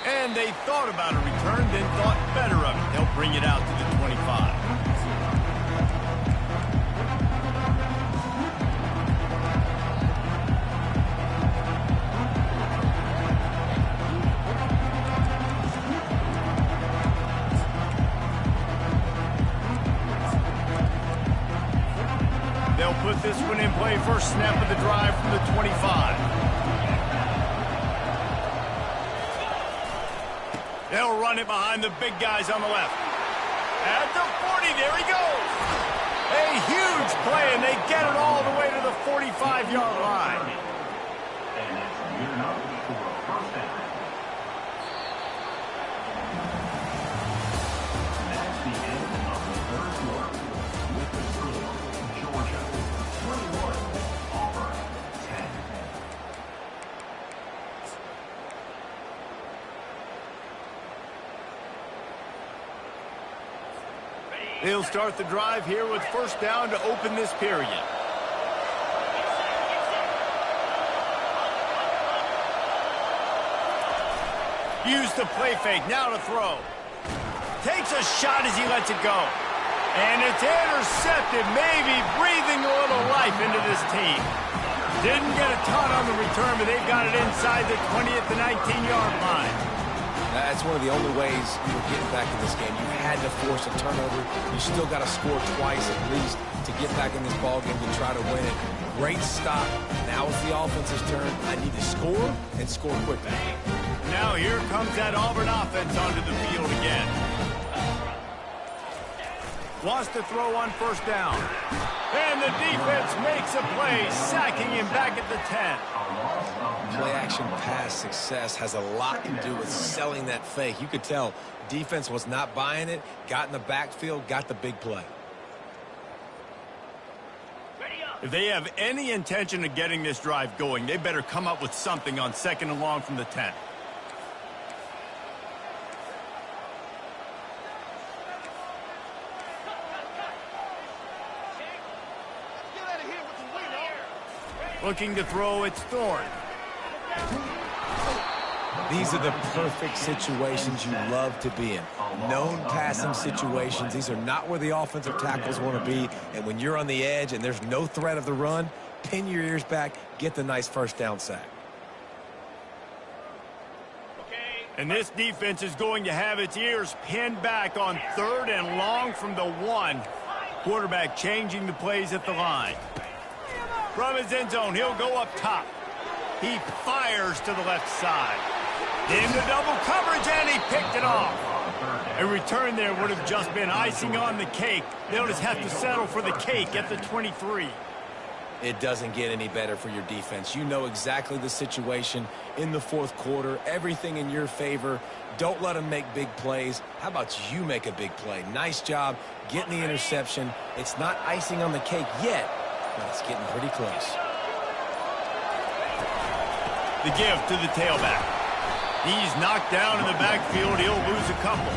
A: And they thought about a return, then thought better of it. They'll bring it out to the 25. They'll put this one in play. First snap of the drive from the 25. They'll run it behind the big guys on the left. At the 40, there he goes. A huge play, and they get it all the way to the 45-yard line.
D: And it's good enough for a first down. That's the end of the third quarter. With the score, Georgia 21, Auburn 10.
A: They'll start the drive here with first down to open this period. Use the play fake, now to throw. Takes a shot as he lets it go. And it's intercepted, maybe breathing a little life into this team. Didn't get a ton on the return, but they've got it inside the 20 at the 19-yard line.
B: That's one of the only ways you were getting back in this game. You had to force a turnover. You still got to score twice at least to get back in this ball game to try to win it. Great stop. Now it's the offense's turn. I need to score and score quickly.
A: Now here comes that Auburn offense onto the field again. Wants to throw on first down. And the defense makes a play, sacking him back at the 10.
B: Play-action pass success has a lot to do with selling that fake. You could tell defense was not buying it, got in the backfield, got the big play.
A: If they have any intention of getting this drive going, they better come up with something on second and long from the 10. Looking to throw, it's Thorne.
B: These are the perfect situations you love to be in. Known passing situations. These are not where the offensive tackles want to be. And when you're on the edge and there's no threat of the run, pin your ears back, get the nice first down sack.
A: And this defense is going to have its ears pinned back on third and long from the 1. Quarterback changing the plays at the line. From his end zone, he'll go up top. He fires to the left side. Into double coverage, and he picked it off. A return there would have just been icing on the cake. They'll just have to settle for the cake at the 23.
B: It doesn't get any better for your defense. You know exactly the situation in the fourth quarter. Everything in your favor. Don't let them make big plays. How about you make a big play? Nice job getting the interception. It's not icing on the cake yet, but it's getting pretty close.
A: The give to the tailback. He's knocked down in the backfield. He'll lose a couple.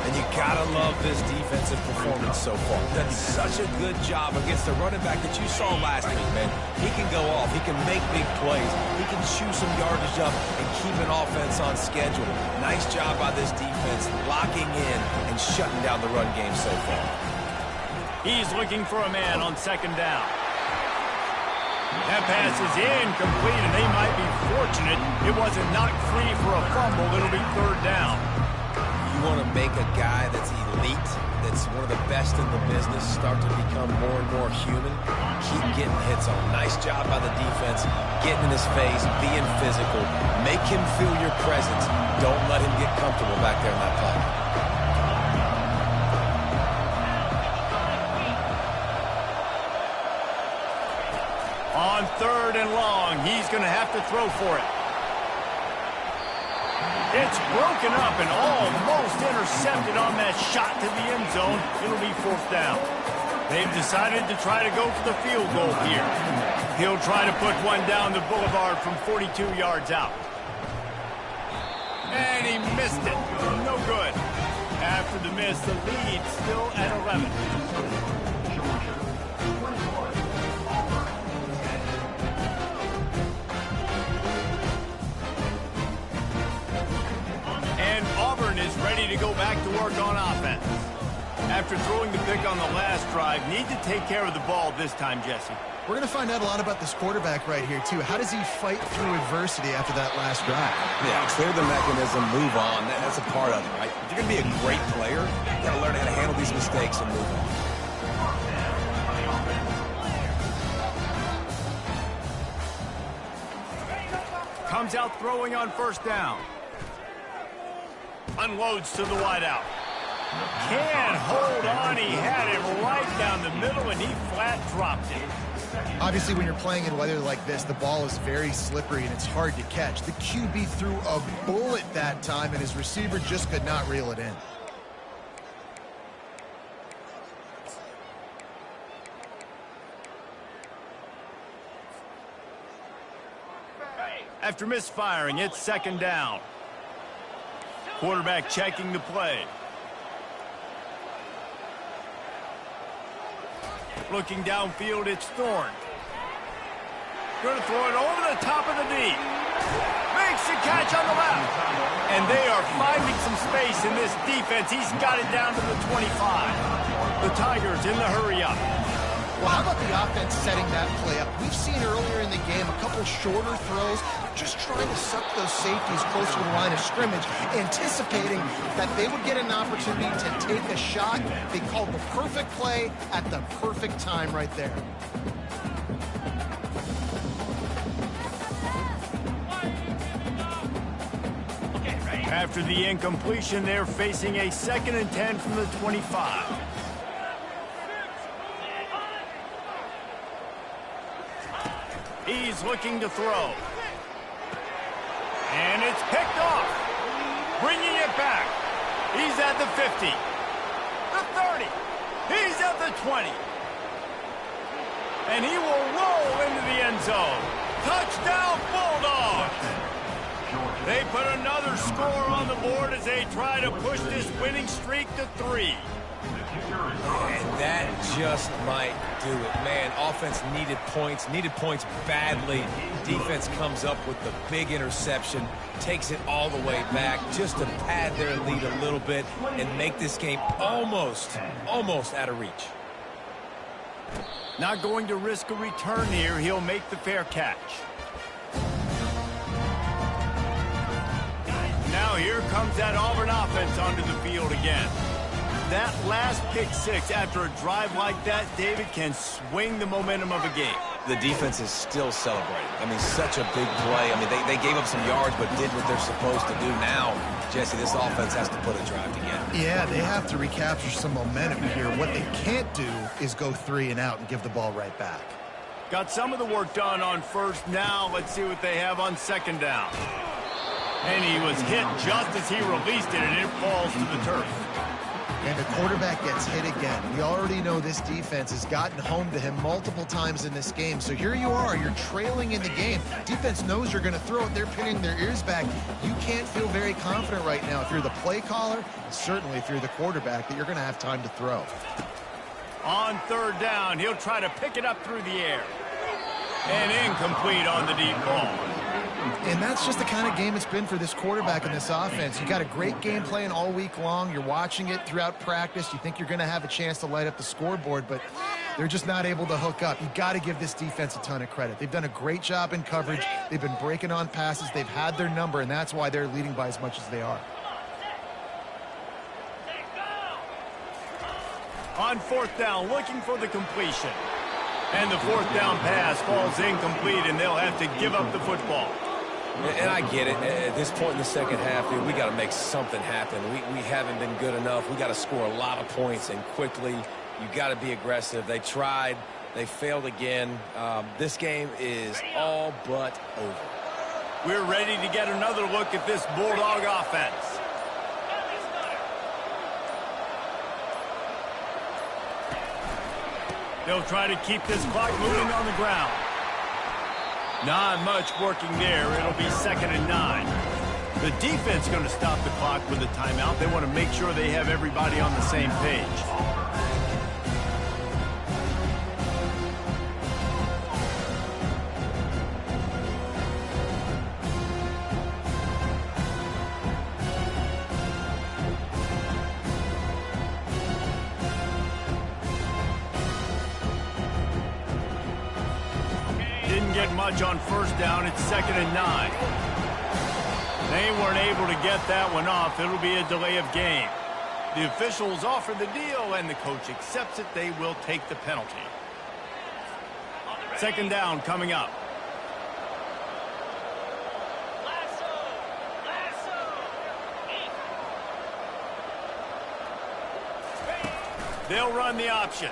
B: And you gotta love this defensive performance so far. Done such a good job against the running back that you saw last week, man. He can go off. He can make big plays. He can chew some yardage up and keep an offense on schedule. Nice job by this defense locking in and shutting down the run game so far.
A: He's looking for a man on second down. That pass is incomplete, and they might be fortunate it wasn't knocked free for a fumble. It'll be third down.
B: You want to make a guy that's elite, that's one of the best in the business, start to become more and more human. Keep getting hits on. Nice job by the defense, getting in his face, being physical. Make him feel your presence. Don't let him get comfortable back there in that pocket.
A: 3rd and long. He's going to have to throw for it. It's broken up and almost intercepted on that shot to the end zone. It'll be 4th down. They've decided to try to go for the field goal here. He'll try to put one down the boulevard from 42 yards out. And he missed it. No good. After the miss, the lead still at 11. And Auburn is ready to go back to work on offense. After throwing the pick on the last drive, need to take care of the ball this time, Jesse.
C: We're going to find out a lot about this quarterback right here, too. How does he fight through adversity after that last drive?
B: Yeah, clear the mechanism, move on. That's a part of it, right? If you're going to be a great player, you got to learn how to handle these mistakes and move on.
A: Comes out throwing on 1st down. Unloads to the wideout. Can't hold on. He had it right down the middle, and he flat dropped it.
C: Obviously, when you're playing in weather like this, the ball is very slippery and it's hard to catch. The QB threw a bullet that time, and his receiver just could not reel it in.
A: After misfiring, it's 2nd down. Quarterback checking the play. Looking downfield, it's Thorne. Going to throw it over the top of the D. Makes the catch on the left. And they are finding some space in this defense. He's got it down to the 25. The Tigers in the hurry up.
C: Well, how about the offense setting that play up? We've seen earlier in the game a couple shorter throws, just trying to suck those safeties close to the line of scrimmage, anticipating that they would get an opportunity to take a shot. They called the perfect play at the perfect time right there.
A: After the incompletion, they're facing a 2nd and 10 from the 25. He's looking to throw. And it's picked off. Bringing it back. He's at the 50. The 30. He's at the 20. And he will roll into the end zone. Touchdown, Bulldogs! They put another score on the board as they try to push this winning streak to 3.
B: And that just might do it. Man, offense needed points badly. Defense comes up with the big interception, takes it all the way back just to pad their lead a little bit and make this game almost out of reach.
A: Not going to risk a return here. He'll make the fair catch. Now here comes that Auburn offense onto the field again. That last pick six after a drive like that, David, can swing the momentum of a game.
B: The defense is still celebrating. I mean, such a big play. I mean, they gave up some yards but did what they're supposed to do. Now, Jesse, this offense has to put a drive together.
C: Yeah, they have to recapture some momentum here. What they can't do is go 3 and out and give the ball right back.
A: Got some of the work done on first. Now let's see what they have on second down. And he was hit just as he released it, and it falls to the turf.
C: And the quarterback gets hit again. We already know this defense has gotten home to him multiple times in this game. So here you are, you're trailing in the game. Defense knows you're going to throw it. They're pinning their ears back. You can't feel very confident right now if you're the play caller, and certainly if you're the quarterback, that you're going to have time to throw.
A: On third down, he'll try to pick it up through the air. And incomplete on the deep ball.
C: And that's just the kind of game it's been for this quarterback in this offense. You got a great game plan all week long. You're watching it throughout practice. You think you're going to have a chance to light up the scoreboard, but they're just not able to hook up. You got to give this defense a ton of credit. They've done a great job in coverage. They've been breaking on passes. They've had their number, and that's why they're leading by as much as they are.
A: On fourth down, looking for the completion. And the fourth down pass falls incomplete, and they'll have to give up the football.
B: And I get it. At this point in the second half, dude, we got to make something happen. We haven't been good enough. We got to score a lot of points and quickly. You got to be aggressive. They tried. They failed again. This game is all but over.
A: We're ready to get another look at this Bulldog offense. They'll try to keep this clock moving on the ground. Not much working there. It'll be 2nd and 9. The defense going to stop the clock with a timeout. They want to make sure they have everybody on the same page. Didn't get much on 1st down. It's 2nd and 9. They weren't able to get that one off. It'll be a delay of game. The officials offer the deal, and the coach accepts it. They will take the penalty. 2nd down coming up. They'll run the option.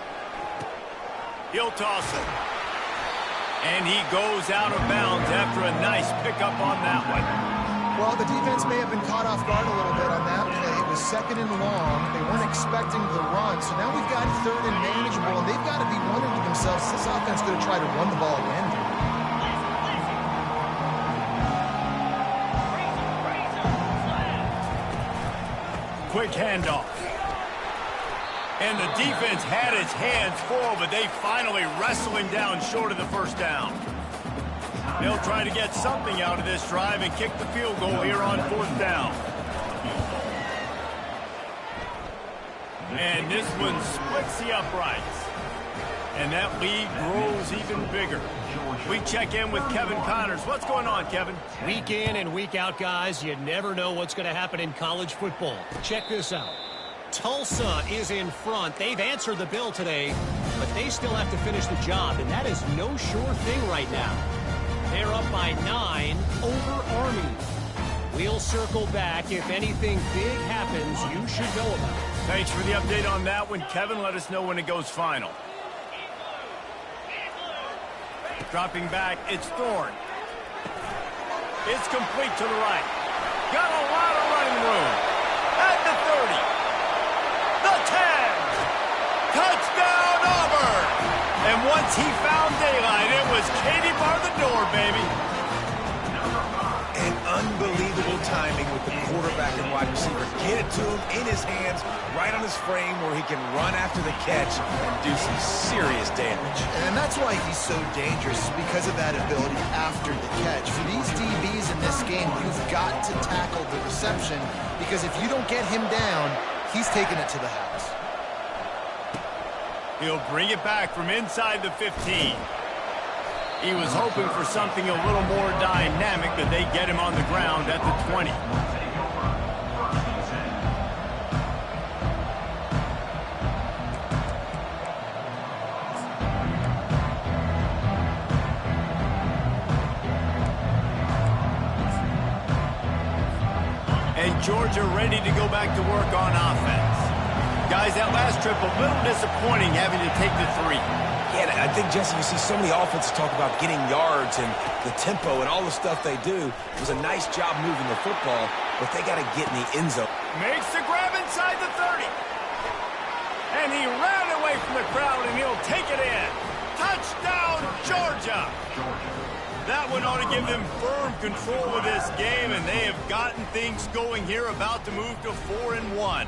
A: He'll toss it. And he goes out of bounds after a nice pickup on that one.
C: Well, the defense may have been caught off guard a little bit on that play. It was 2nd and long. They weren't expecting the run. So now we've got 3rd and manageable, and they've got to be wondering to themselves, this offense going to try to run the ball again.
A: Quick handoff. And the defense had its hands full, but they finally wrestle him down short of the 1st down. They'll try to get something out of this drive and kick the field goal here on 4th down. And this one splits the uprights. And that lead grows even bigger. We check in with Kevin Connors. What's going on, Kevin?
E: Week in and week out, guys, you never know what's going to happen in college football. Check this out. Tulsa is in front. They've answered the bell today, but they still have to finish the job, and that is no sure thing right now. They're up by 9 over Army. We'll circle back. If anything big happens, you should know about it.
A: Thanks for the update on that one, Kevin. Let us know when it goes final. Dropping back, it's Thorne. It's complete to the right. Got a lot of running room. At the 30. The 10. Touchdown, Auburn. And once he found daylight, it was Katie bar the door, baby.
B: And unbelievable timing with the quarterback and wide receiver. Get it to him in his hands, right on his frame where he can run after the catch and do some serious damage.
C: And that's why he's so dangerous, because of that ability after the catch. For these DBs in this game, you've got to tackle the reception, because if you don't get him down, he's taking it to the house.
A: He'll bring it back from inside the 15. He was hoping for something a little more dynamic, but they get him on the ground at the 20. And Georgia ready to go back to work on offense. Guys, that last trip a little disappointing having to take the 3.
B: Yeah, I think, Jesse, you see so many offenses talk about getting yards and the tempo and all the stuff they do. It was a nice job moving the football, but they got to get in the end zone.
A: Makes the grab inside the 30. And he ran away from the crowd, and he'll take it in. Touchdown, Georgia. That one ought to give them firm control of this game, and they have gotten things going here, about to move to 4-1.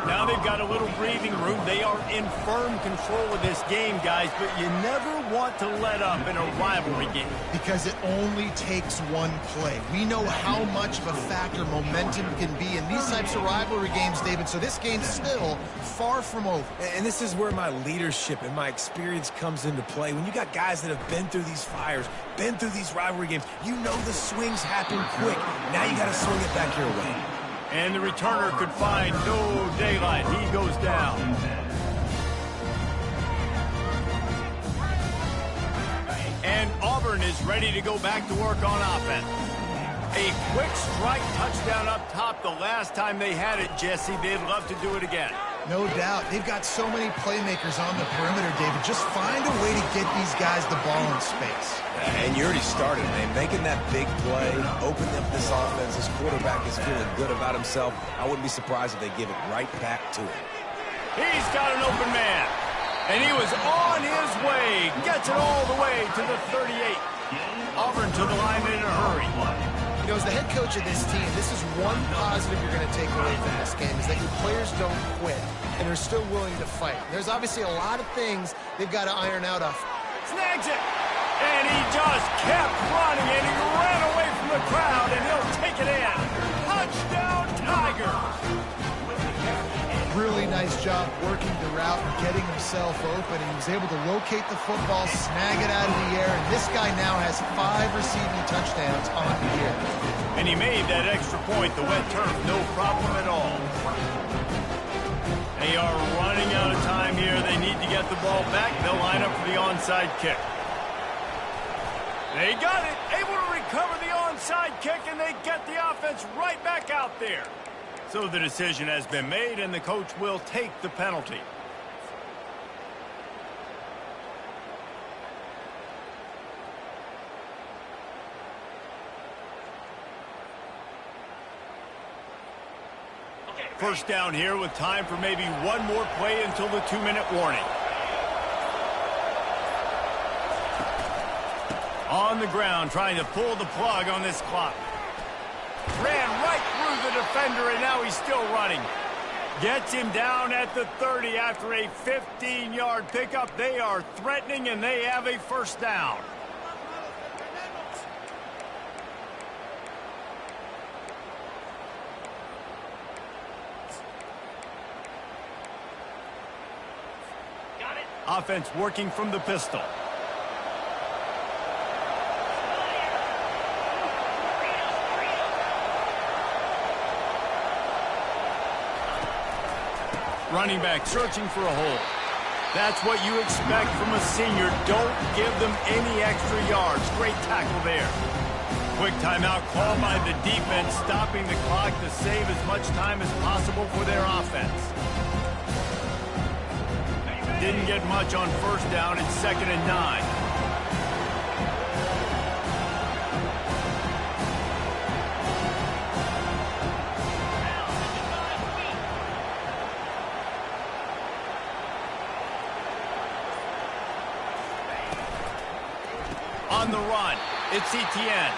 A: Now they've got a little breathing room. They are in firm control of this game, guys, but you never want to let up in a rivalry game.
C: Because it only takes one play. We know how much of a factor momentum can be in these types of rivalry games, David, so this game's still far from over.
B: And this is where my leadership and my experience comes into play. When you got guys that have been through these fires, been through these rivalry games, you know the swings happen quick. Now you got to swing it back your way.
A: And the returner could find no daylight. He goes down. And Auburn is ready to go back to work on offense. A quick strike touchdown up top the last time they had it, Jesse. They'd love to do it again.
C: No doubt. They've got so many playmakers on the perimeter, David. Just find a way to get these guys the ball in space.
B: And you already started, man. Making that big play, opening up this offense. This quarterback is feeling good about himself. I wouldn't be surprised if they give it right back to him.
A: He's got an open man. And he was on his way. Gets it all the way to the 38. Auburn to the line in a hurry.
C: You know, as the head coach of this team, this is one positive you're going to take away from this game, is that your players don't quit, and they're still willing to fight. There's obviously a lot of things they've got to iron out of.
A: Snags it. And he just kept running, and he ran away from the crowd, and he'll take it in. Touchdown, Tigers.
C: Really nice job working the route and getting himself open, and he was able to locate the football, snag it out of the air, and this guy now has 5 receiving touchdowns on the year.
A: And he made that extra point, the wet turf, no problem at all. They are running out of time here. They need to get the ball back. They'll line up for the onside kick. They got it, able to recover the onside kick, and they get the offense right back out there. So the decision has been made, and the coach will take the penalty. First down here with time for maybe one more play until the 2-minute warning. On the ground, trying to pull the plug on this clock. Ran right through the defender, and now he's still running. Gets him down at the 30 after a 15-yard pickup. They are threatening, and they have a first down. Got it. Offense working from the pistol. Running back searching for a hole. That's what you expect from a senior. Don't give them any extra yards. Great tackle there. Quick timeout called by the defense, stopping the clock to save as much time as possible for their offense. Didn't get much on first down. It's 2nd and 9. On the run, it's Etienne.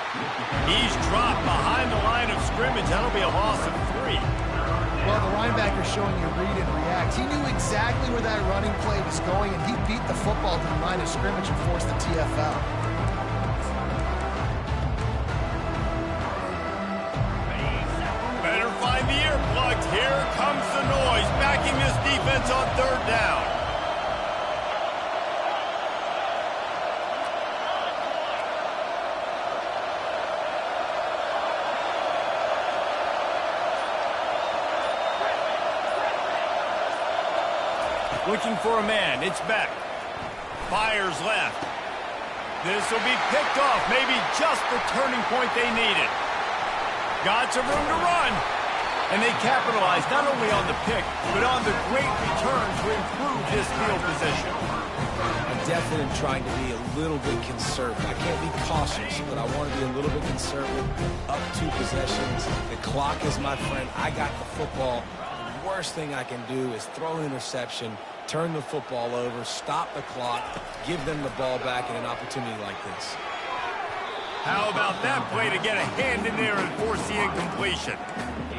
A: He's dropped behind the line of scrimmage. That'll be a loss of 3.
C: Well, the linebacker's showing you read and react. He knew exactly where that running play was going, and he beat the football to the line of scrimmage and forced the TFL.
A: Better find the earplugs. Here comes the noise, backing this defense on 3rd down. Looking for a man. It's Beck. Fires left. This will be picked off. Maybe just the turning point they needed. Got some room to run. And they capitalized not only on the pick, but on the great return to improve this field position.
B: I'm definitely trying to be a little bit conservative. I can't be cautious, but I want to be a little bit conservative. Up 2 possessions. The clock is my friend. I got the football. The worst thing I can do is throw an interception, turn the football over, stop the clock, give them the ball back in an opportunity like this.
A: How about that play to get a hand in there and force the incompletion?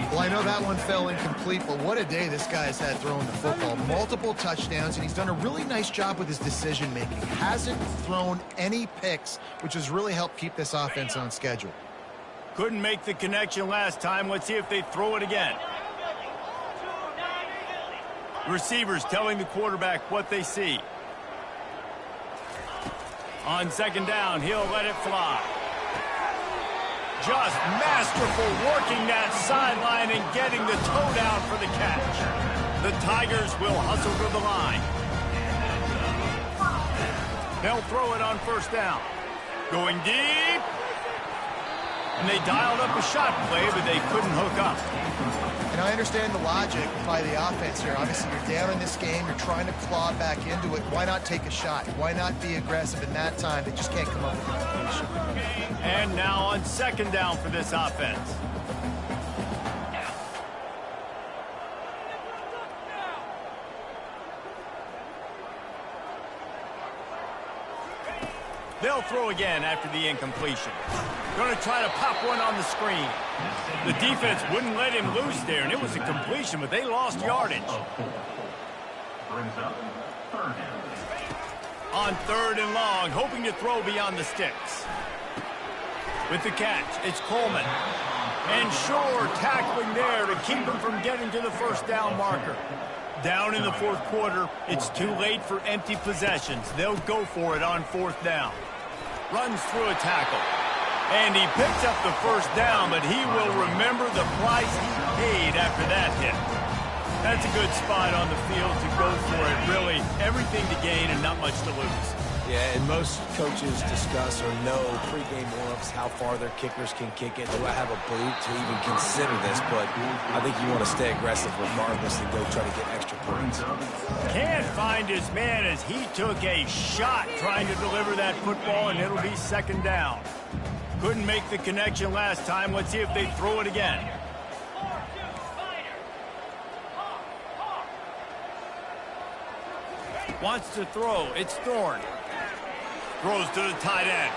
C: Well, I know that one fell incomplete, but what a day this guy's had throwing the football. Multiple touchdowns, and he's done a really nice job with his decision-making. Hasn't thrown any picks, which has really helped keep this offense on schedule.
A: Couldn't make the connection last time. Let's see if they throw it again. Receivers telling the quarterback what they see. On 2nd down, he'll let it fly. Just masterful working that sideline and getting the toe down for the catch. The Tigers will hustle to the line. They'll throw it on 1st down. Going deep. And they dialed up a shot play, but they couldn't hook up.
C: And I understand the logic by the offense here. Obviously, you're down in this game. You're trying to claw back into it. Why not take a shot? Why not be aggressive in that time? They just can't come up with the completion.
A: And now on second down for this offense. They'll throw again after the incompletion. Going to try to pop one on the screen. The defense wouldn't let him loose there, and it was a completion, but they lost yardage.
D: Brings up third down.
A: On third and long, hoping to throw beyond the sticks. With the catch, it's Coleman. And Shore tackling there to keep him from getting to the first down marker. Down in the fourth quarter, it's too late for empty possessions. They'll go for it on fourth down. Runs through a tackle. And he picks up the first down, but he will remember the price he paid after that hit. That's a good spot on the field to go for it. Really, everything to gain and not much to lose.
B: Yeah, and most coaches discuss or know pregame warm-ups how far their kickers can kick it. Do I have a boot to even consider this? But I think you want to stay aggressive regardless and go try to get extra points.
A: Can't find his man as he took a shot trying to deliver that football, and it'll be second down. Couldn't make the connection last time. Let's see if they throw it again. Wants to throw. It's Thorne. Throws to the tight end.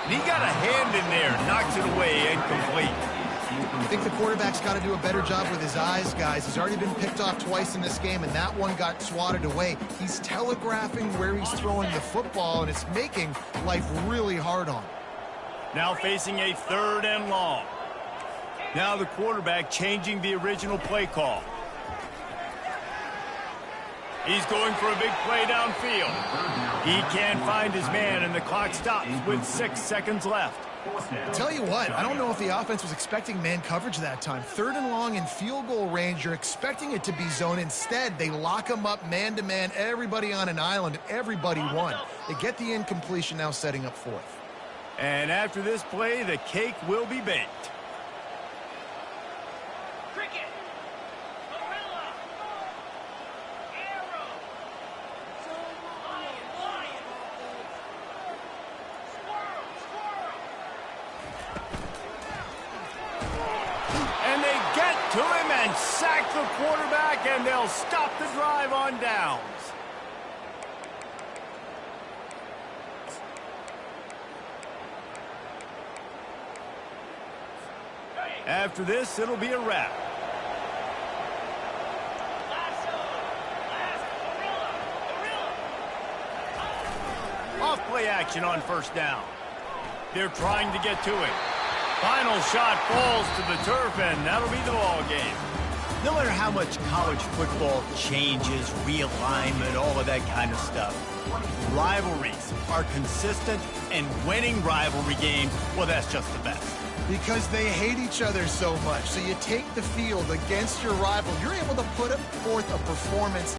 A: And he got a hand in there. Knocks it away. Incomplete.
C: I think the quarterback's got to do a better job with his eyes, guys. He's already been picked off twice in this game, and that one got swatted away. He's telegraphing where he's throwing the football, and it's making life really hard on him.
A: Now facing a third and long. Now the quarterback changing the original play call. He's going for a big play downfield. He can't find his man, and the clock stops with 6 seconds left.
C: Tell you what, I don't know if the offense was expecting man coverage that time. Third and long in field goal range, you're expecting it to be zone. Instead, they lock him up man-to-man, everybody on an island, and everybody won. They get the incompletion, now setting up fourth.
A: And after this play, the cake will be baked. And they get to him and sack the quarterback, and they'll stop the drive on downs. After this, it'll be a wrap. Off play action on first down. They're trying to get to it. Final shot falls to the turf, and that'll be the ball game. No matter how much college football changes, realignment, all of that kind of stuff, rivalries are consistent, and winning rivalry games, well, that's just the best.
C: Because they hate each other so much. So you take the field against your rival. You're able to put forth a performance